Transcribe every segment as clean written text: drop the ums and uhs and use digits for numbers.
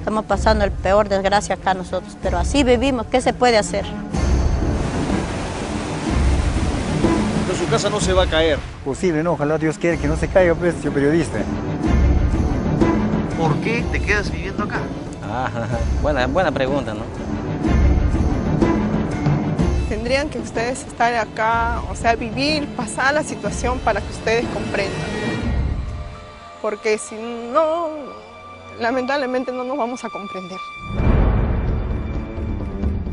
Estamos pasando el peor desgracia acá nosotros, pero así vivimos, ¿qué se puede hacer? Pero su casa no se va a caer. Posible, no, ojalá Dios quiera que no se caiga, pues, yo periodista. ¿Por qué te quedas viviendo acá? Buena pregunta, ¿no? Tendrían que ustedes estar acá, o sea, vivir, pasar la situación para que ustedes comprendan. Porque si no, lamentablemente no nos vamos a comprender.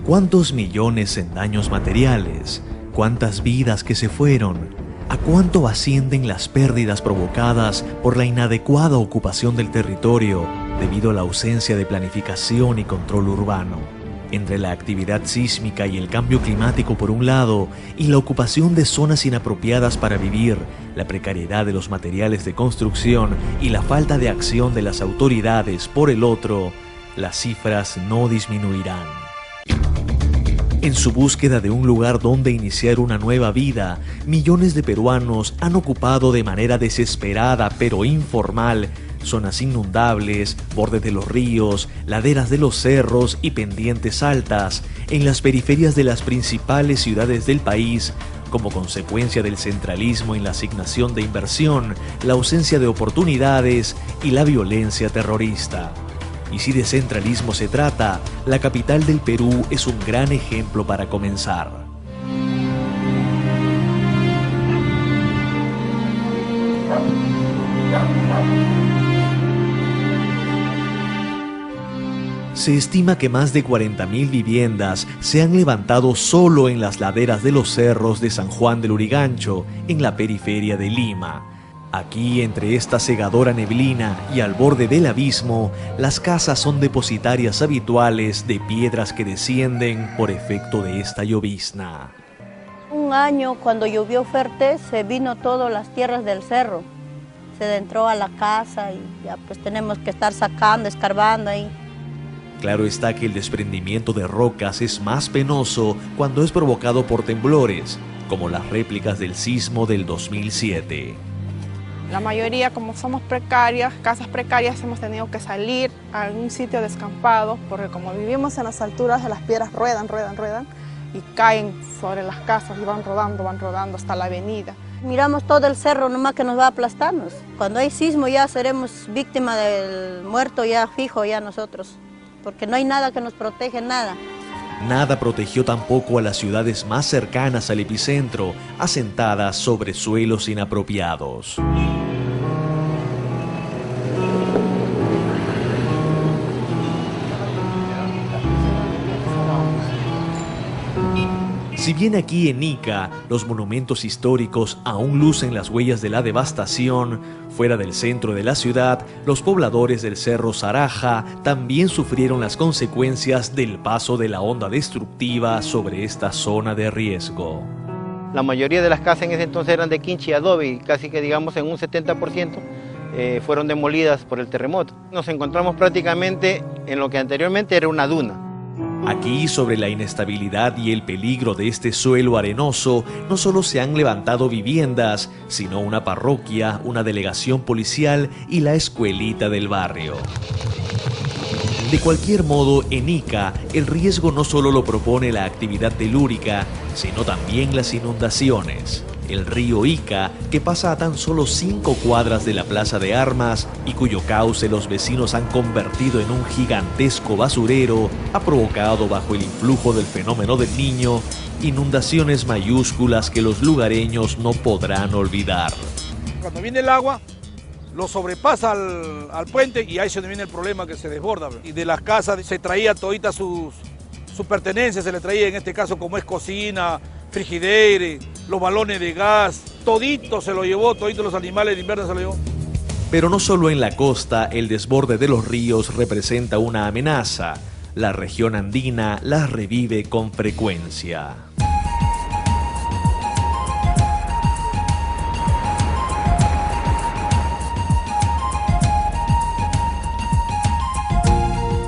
¿Cuántos millones en daños materiales? ¿Cuántas vidas que se fueron? ¿A cuánto ascienden las pérdidas provocadas por la inadecuada ocupación del territorio debido a la ausencia de planificación y control urbano? Entre la actividad sísmica y el cambio climático por un lado, y la ocupación de zonas inapropiadas para vivir, la precariedad de los materiales de construcción y la falta de acción de las autoridades por el otro, las cifras no disminuirán. En su búsqueda de un lugar donde iniciar una nueva vida, millones de peruanos han ocupado de manera desesperada pero informal zonas inundables, bordes de los ríos, laderas de los cerros y pendientes altas en las periferias de las principales ciudades del país, como consecuencia del centralismo en la asignación de inversión, la ausencia de oportunidades y la violencia terrorista. Y si de centralismo se trata, la capital del Perú es un gran ejemplo para comenzar. Se estima que más de 40.000 viviendas se han levantado solo en las laderas de los cerros de San Juan del Lurigancho, en la periferia de Lima. Aquí, entre esta cegadora neblina y al borde del abismo, las casas son depositarias habituales de piedras que descienden por efecto de esta llovizna. Un año, cuando llovió fuerte, se vino todas las tierras del cerro. Se adentró a la casa y ya pues tenemos que estar sacando, escarbando ahí. Claro está que el desprendimiento de rocas es más penoso cuando es provocado por temblores, como las réplicas del sismo del 2007. La mayoría, como somos precarias, casas precarias, hemos tenido que salir a algún sitio descampado, porque como vivimos en las alturas, las piedras ruedan y caen sobre las casas y van rodando hasta la avenida. Miramos todo el cerro, nomás que nos va a aplastarnos. Cuando hay sismo ya seremos víctimas del muerto ya fijo ya nosotros, porque no hay nada que nos protege, nada. Nada protegió tampoco a las ciudades más cercanas al epicentro, asentadas sobre suelos inapropiados. Si bien aquí en Ica los monumentos históricos aún lucen las huellas de la devastación, fuera del centro de la ciudad, los pobladores del Cerro Saraja también sufrieron las consecuencias del paso de la onda destructiva sobre esta zona de riesgo. La mayoría de las casas en ese entonces eran de quincha y adobe y casi que digamos en un 70% fueron demolidas por el terremoto. Nos encontramos prácticamente en lo que anteriormente era una duna. Aquí, sobre la inestabilidad y el peligro de este suelo arenoso, no solo se han levantado viviendas, sino una parroquia, una delegación policial y la escuelita del barrio. De cualquier modo, en Ica, el riesgo no solo lo propone la actividad telúrica, sino también las inundaciones. El río Ica, que pasa a tan solo 5 cuadras de la Plaza de Armas y cuyo cauce los vecinos han convertido en un gigantesco basurero, ha provocado, bajo el influjo del fenómeno del Niño, inundaciones mayúsculas que los lugareños no podrán olvidar. Cuando viene el agua, lo sobrepasa al puente y ahí es donde viene el problema, que se desborda. Y de las casas se traía toditas sus pertenencias, se le traía en este caso como es cocina, frigideire, los balones de gas, todito se lo llevó, todito los animales de invierno se lo llevó. Pero no solo en la costa el desborde de los ríos representa una amenaza. La región andina las revive con frecuencia.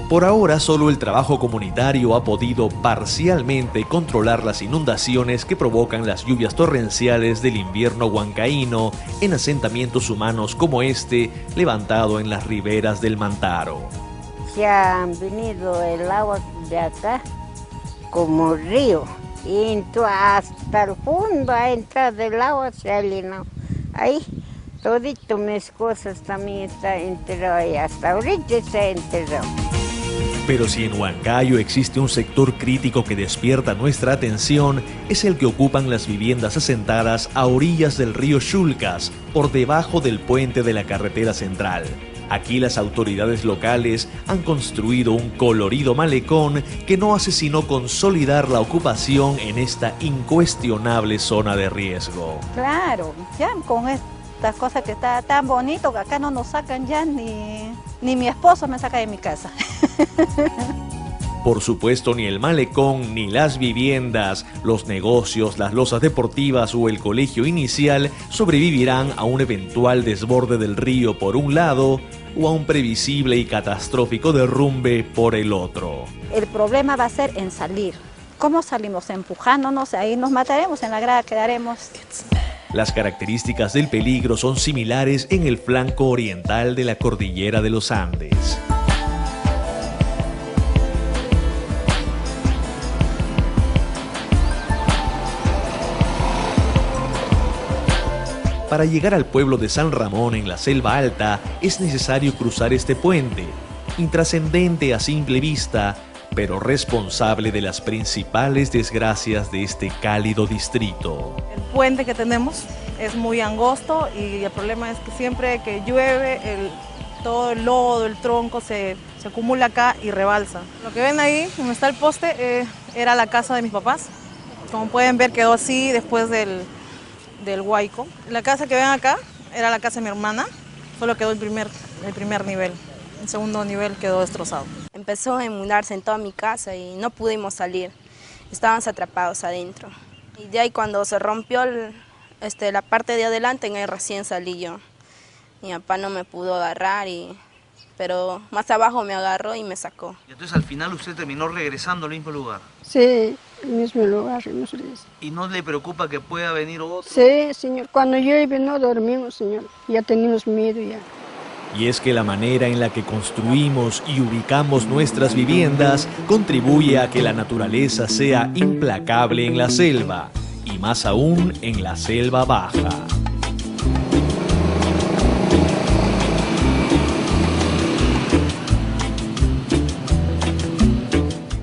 Por ahora, solo el trabajo comunitario ha podido parcialmente controlar las inundaciones que provocan las lluvias torrenciales del invierno huancaíno en asentamientos humanos como este, levantado en las riberas del Mantaro. se ha venido el agua de acá como río y entró hasta el fondo, ha entrado el agua, se ha llenado. Ahí, todito mis cosas también está enterrado ahí, hasta ahorita se ha enterrado. Pero si en Huancayo existe un sector crítico que despierta nuestra atención, es el que ocupan las viviendas asentadas a orillas del río Chulcas, por debajo del puente de la carretera central. Aquí las autoridades locales han construido un colorido malecón que no hace sino consolidar la ocupación en esta incuestionable zona de riesgo. Claro, ya con esta cosa que está tan bonito que acá no nos sacan ya, ni mi esposo me saca de mi casa. Por supuesto, ni el malecón, ni las viviendas, los negocios, las losas deportivas o el colegio inicial sobrevivirán a un eventual desborde del río por un lado o a un previsible y catastrófico derrumbe por el otro. El problema va a ser en salir. ¿Cómo salimos? Empujándonos, ahí nos mataremos, en la grada quedaremos. Las características del peligro son similares en el flanco oriental de la cordillera de los Andes. Para llegar al pueblo de San Ramón en la Selva Alta es necesario cruzar este puente, intrascendente a simple vista, pero responsable de las principales desgracias de este cálido distrito. El puente que tenemos es muy angosto y el problema es que siempre que llueve todo el lodo, el tronco se acumula acá y rebalsa. Lo que ven ahí, donde está el poste, era la casa de mis papás. Como pueden ver, quedó así después del huaico. La casa que ven acá era la casa de mi hermana, solo quedó el primer nivel. El segundo nivel quedó destrozado. Empezó a inundarse en toda mi casa y no pudimos salir. Estábamos atrapados adentro. Y de ahí cuando se rompió la parte de adelante, en ahí recién salí yo. Mi papá no me pudo agarrar, pero más abajo me agarró y me sacó. Y entonces al final usted terminó regresando al mismo lugar. Sí, al mismo lugar. ¿Y no le preocupa que pueda venir otro? Sí, señor. Cuando llueve no dormimos, señor. Ya tenemos miedo ya. Y es que la manera en la que construimos y ubicamos nuestras viviendas contribuye a que la naturaleza sea implacable en la selva, y más aún en la selva baja.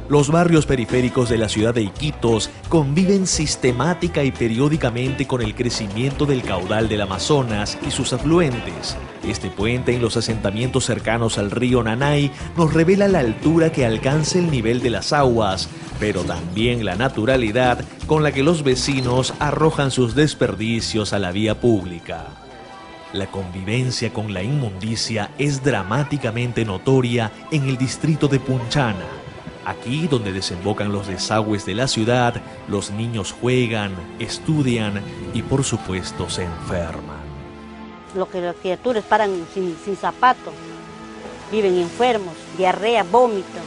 Los barrios periféricos de la ciudad de Iquitos conviven sistemática y periódicamente con el crecimiento del caudal del Amazonas y sus afluentes. Este puente en los asentamientos cercanos al río Nanay nos revela la altura que alcanza el nivel de las aguas, pero también la naturalidad con la que los vecinos arrojan sus desperdicios a la vía pública. La convivencia con la inmundicia es dramáticamente notoria en el distrito de Punchana. Aquí, donde desembocan los desagües de la ciudad, los niños juegan, estudian y, por supuesto, se enferman. Lo que las criaturas paran sin zapatos, viven enfermos, diarrea, vómito.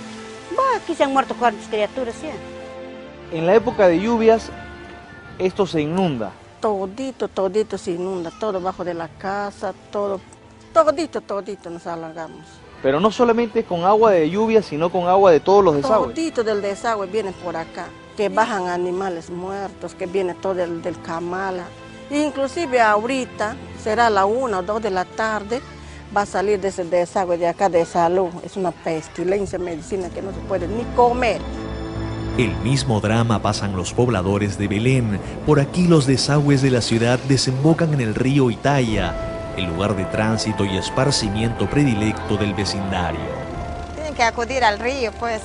Aquí se han muerto cuantas criaturas ya. En la época de lluvias, esto se inunda. Todito se inunda, todo bajo de la casa, todito nos alargamos. Pero no solamente con agua de lluvia, sino con agua de todos los desagües. Todito del desagüe viene por acá, que bajan animales muertos, que viene todo del Camala. Inclusive ahorita, será la 1 o 2 de la tarde, va a salir de ese desagüe de acá de salud. Es una pestilencia medicina que no se puede ni comer. El mismo drama pasan los pobladores de Belén. Por aquí los desagües de la ciudad desembocan en el río Itaya, el lugar de tránsito y esparcimiento predilecto del vecindario. Tienen que acudir al río, pues,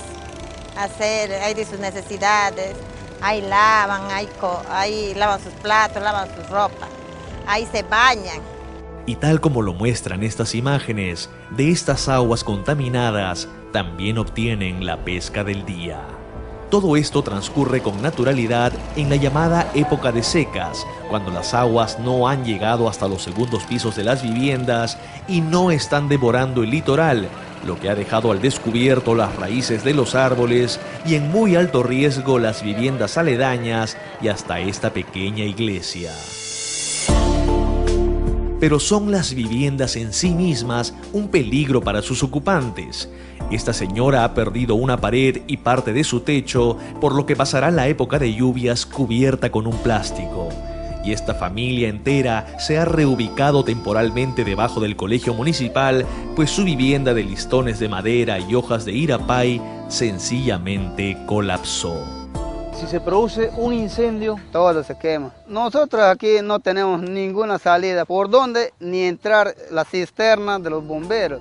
a hacer ahí de sus necesidades. Ahí lavan, ahí lavan sus platos, lavan sus ropas, ahí se bañan. Y tal como lo muestran estas imágenes, de estas aguas contaminadas también obtienen la pesca del día. Todo esto transcurre con naturalidad en la llamada época de secas, cuando las aguas no han llegado hasta los segundos pisos de las viviendas y no están devorando el litoral, lo que ha dejado al descubierto las raíces de los árboles y en muy alto riesgo las viviendas aledañas y hasta esta pequeña iglesia. pero son las viviendas en sí mismas un peligro para sus ocupantes. Esta señora ha perdido una pared y parte de su techo, por lo que pasará la época de lluvias cubierta con un plástico. Y esta familia entera se ha reubicado temporalmente debajo del colegio municipal, pues su vivienda de listones de madera y hojas de irapay sencillamente colapsó. Si se produce un incendio, todo se quema. Nosotros aquí no tenemos ninguna salida, por donde ni entrar la cisterna de los bomberos.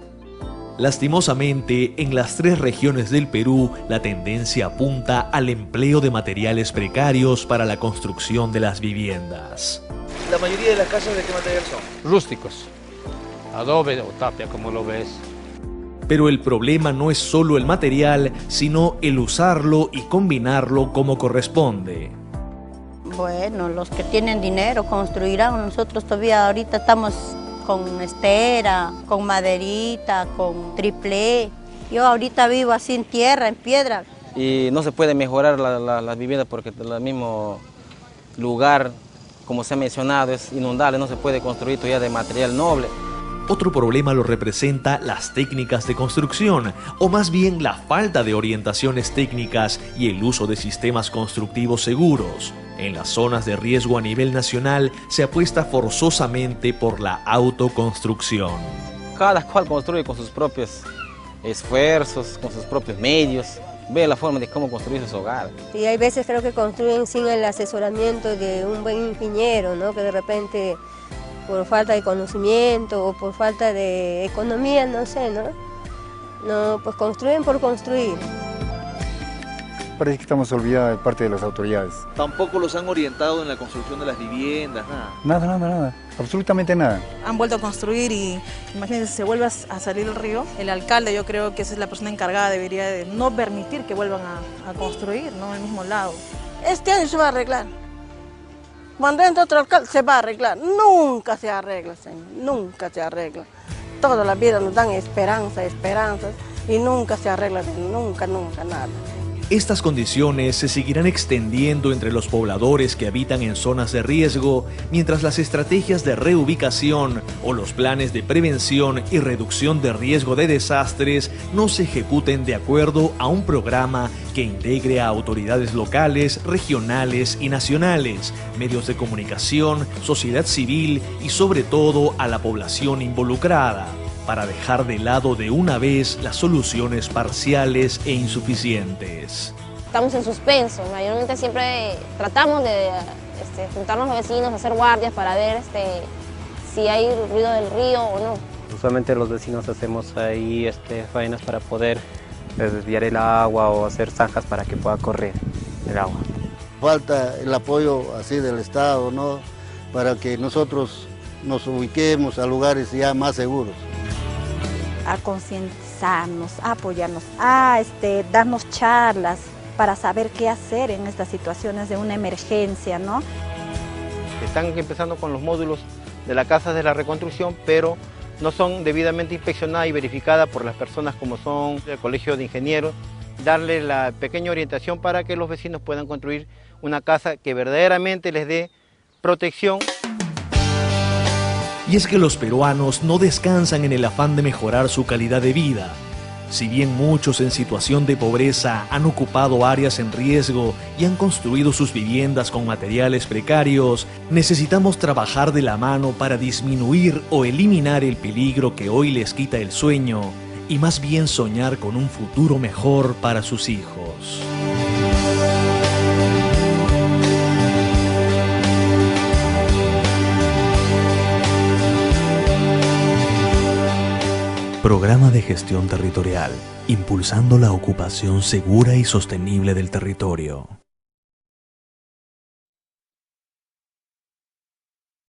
Lastimosamente, en las 3 regiones del Perú, la tendencia apunta al empleo de materiales precarios para la construcción de las viviendas. ¿La mayoría de las casas de qué material son? Rústicos, adobe o tapia, como lo ves. Pero el problema no es solo el material, sino el usarlo y combinarlo como corresponde. Bueno, los que tienen dinero construirán. Nosotros todavía ahorita estamos con estera, con maderita, con triplé. Yo ahorita vivo así en tierra, en piedra. Y no se puede mejorar las viviendas porque el mismo lugar, como se ha mencionado, es inundable, no se puede construir todavía de material noble. Otro problema lo representa las técnicas de construcción, o más bien la falta de orientaciones técnicas y el uso de sistemas constructivos seguros. En las zonas de riesgo a nivel nacional se apuesta forzosamente por la autoconstrucción. Cada cual construye con sus propios esfuerzos, con sus propios medios, ve la forma de cómo construir sus hogares. Y hay veces creo que construyen sin el asesoramiento de un buen ingeniero, ¿no? Que de repente por falta de conocimiento o por falta de economía, no sé, ¿no? No, pues construyen por construir. Parece que estamos olvidados de parte de las autoridades. Tampoco los han orientado en la construcción de las viviendas, nada. Nada, absolutamente nada. Han vuelto a construir y imagínense, si se vuelve a salir el río, el alcalde, yo creo que esa es la persona encargada, debería de no permitir que vuelvan a construir, ¿no? En el mismo lado. Este año se va a arreglar. Cuando entre otro alcalde se va a arreglar. Nunca se arregla, señor, nunca se arregla. Toda la vida nos dan esperanzas y nunca se arregla, nunca, nada. Estas condiciones se seguirán extendiendo entre los pobladores que habitan en zonas de riesgo, mientras las estrategias de reubicación o los planes de prevención y reducción de riesgo de desastres no se ejecuten de acuerdo a un programa que integre a autoridades locales, regionales y nacionales, medios de comunicación, sociedad civil y sobre todo a la población involucrada, para dejar de lado de una vez las soluciones parciales e insuficientes. Estamos en suspenso, mayormente siempre tratamos de juntarnos los vecinos, hacer guardias para ver si hay ruido del río o no. Usualmente los vecinos hacemos ahí faenas para poder desviar el agua o hacer zanjas para que pueda correr el agua. Falta el apoyo así del Estado, ¿no? Para que nosotros nos ubiquemos a lugares ya más seguros. A concientizarnos, a apoyarnos, a darnos charlas para saber qué hacer en estas situaciones de una emergencia, ¿no? Están empezando con los módulos de la Casa de la Reconstrucción, pero no son debidamente inspeccionadas y verificadas por las personas como son el Colegio de Ingenieros, darle la pequeña orientación para que los vecinos puedan construir una casa que verdaderamente les dé protección. Y es que los peruanos no descansan en el afán de mejorar su calidad de vida. Si bien muchos en situación de pobreza han ocupado áreas en riesgo y han construido sus viviendas con materiales precarios, necesitamos trabajar de la mano para disminuir o eliminar el peligro que hoy les quita el sueño y más bien soñar con un futuro mejor para sus hijos. Programa de Gestión Territorial, impulsando la ocupación segura y sostenible del territorio.